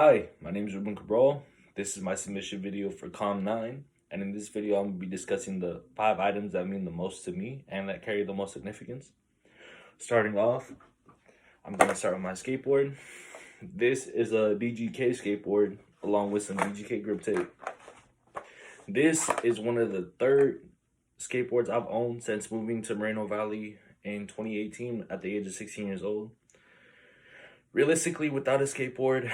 Hi, my name is Ruben Cabral. This is my submission video for COM9, and in this video I'm going to be discussing the 5 items that mean the most to me and that carry the most significance. Starting off, I'm going to start with my skateboard. This is a DGK skateboard along with some DGK grip tape. This is one of the third skateboards I've owned since moving to Moreno Valley in 2018 at the age of 16 years old. Realistically, without a skateboard,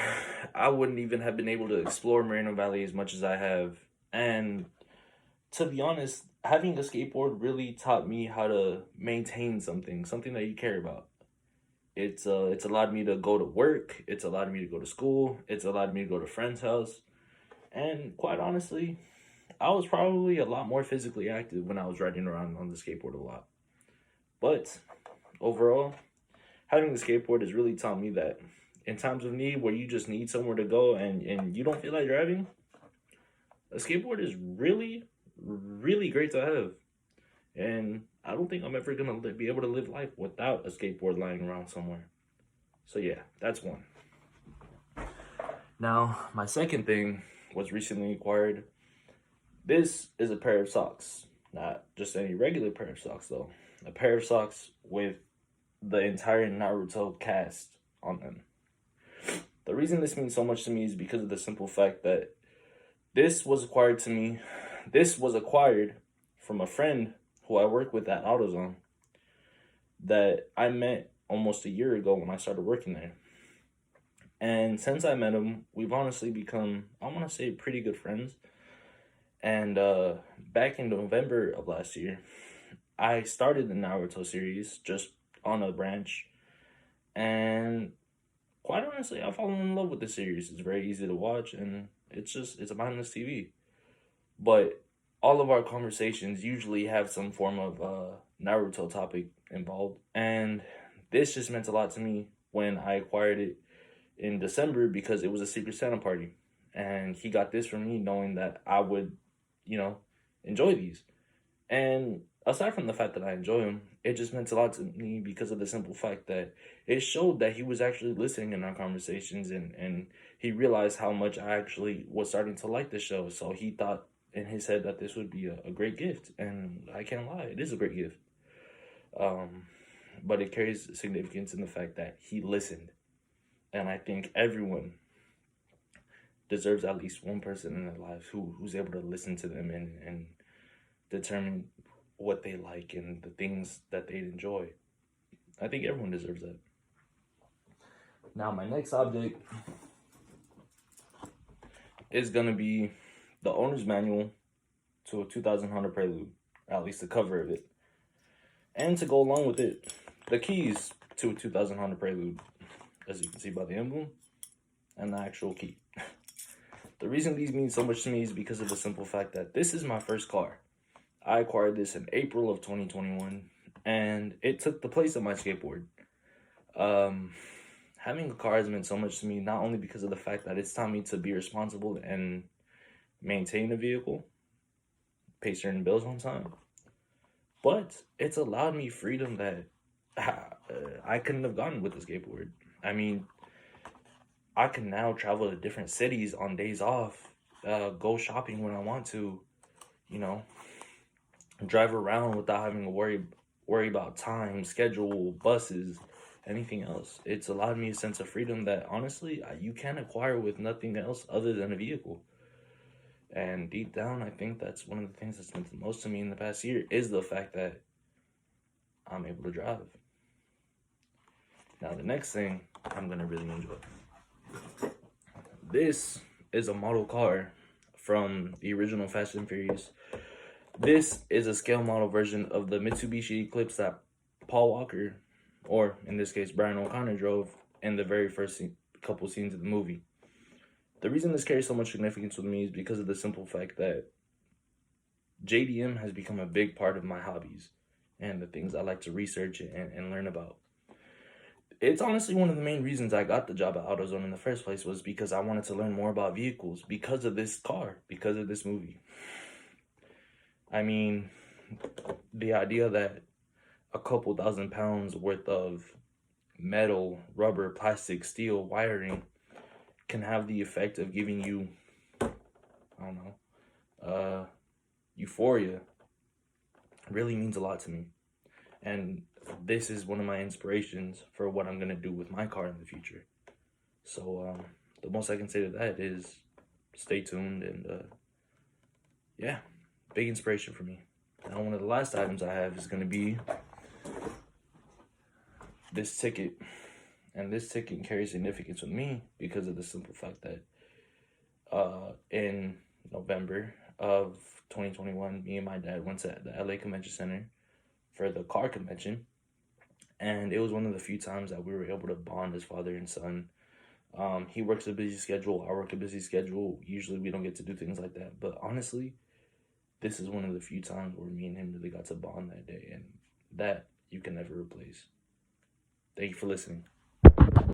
I wouldn't even have been able to explore Moreno Valley as much as I have. And to be honest, having a skateboard really taught me how to maintain something that you care about. It's allowed me to go to work, it's allowed me to go to school, it's allowed me to go to friends' house. And quite honestly, I was probably a lot more physically active when I was riding around on the skateboard a lot. But overall, having the skateboard has really taught me that in times of need where you just need somewhere to go and you don't feel like driving, a skateboard is really, really great to have. And I don't think I'm ever going to be able to live life without a skateboard lying around somewhere. So yeah, that's one. Now, my second thing was recently acquired. This is a pair of socks. Not just any regular pair of socks though. A pair of socks with the entire Naruto cast on them. The reason this means so much to me is because of the simple fact that this was acquired from a friend who I work with at AutoZone that I met almost a year ago when I started working there. And since I met him, we've honestly become, I want to say, pretty good friends. And back in November of last year, I started the Naruto series just on a branch, and quite honestly, I've fallen in love with the series. It's very easy to watch, and it's a mindless TV. But all of our conversations usually have some form of Naruto topic involved, and this just meant a lot to me when I acquired it in December because it was a Secret Santa party, and he got this for me knowing that I would, enjoy these. And aside from the fact that I enjoy him, it just meant a lot to me because of the simple fact that it showed that he was actually listening in our conversations, and he realized how much I actually was starting to like the show. So he thought in his head that this would be a great gift, and I can't lie, it is a great gift. But it carries significance in the fact that he listened. And I think everyone deserves at least one person in their lives who's able to listen to them and determine what they like and the things that they enjoy. I think everyone deserves that. Now, my next object is going to be the owner's manual to a 2000 Honda Prelude, or at least the cover of it. And to go along with it, the keys to a 2000 Honda Prelude, as you can see by the emblem, and the actual key. The reason these mean so much to me is because of the simple fact that this is my first car. I acquired this in April of 2021, and it took the place of my skateboard. Having a car has meant so much to me, not only because of the fact that it's taught me to be responsible and maintain a vehicle, pay certain bills on time, but it's allowed me freedom that I couldn't have gotten with the skateboard. I mean, I can now travel to different cities on days off, go shopping when I want to, drive around without having to worry about time, schedule, buses, anything else. It's allowed me a sense of freedom that honestly you can't acquire with nothing else other than a vehicle. And deep down, I think that's one of the things that's meant the most to me in the past year is the fact that I'm able to drive. Now, the next thing I'm gonna really enjoy. This is a model car from the original Fast and Furious. This is a scale model version of the Mitsubishi Eclipse that Paul Walker, or in this case Brian O'Connor, drove in the very first couple scenes of the movie. The reason this carries so much significance with me is because of the simple fact that JDM has become a big part of my hobbies and the things I like to research and learn about. It's honestly one of the main reasons I got the job at AutoZone in the first place was because I wanted to learn more about vehicles because of this car, because of this movie. I mean, the idea that a couple thousand pounds worth of metal, rubber, plastic, steel, wiring can have the effect of giving you, I don't know, euphoria really means a lot to me. And this is one of my inspirations for what I'm going to do with my car in the future. So the most I can say to that is stay tuned, and yeah, big inspiration for me. Now, one of the last items I have is going to be this ticket. And this ticket carries significance with me because of the simple fact that in November of 2021, me and my dad went to the LA Convention Center for the car convention. And it was one of the few times that we were able to bond as father and son. He works a busy schedule, I work a busy schedule. Usually we don't get to do things like that. But honestly, this is one of the few times where me and him really got to bond that day. And that you can never replace. Thank you for listening.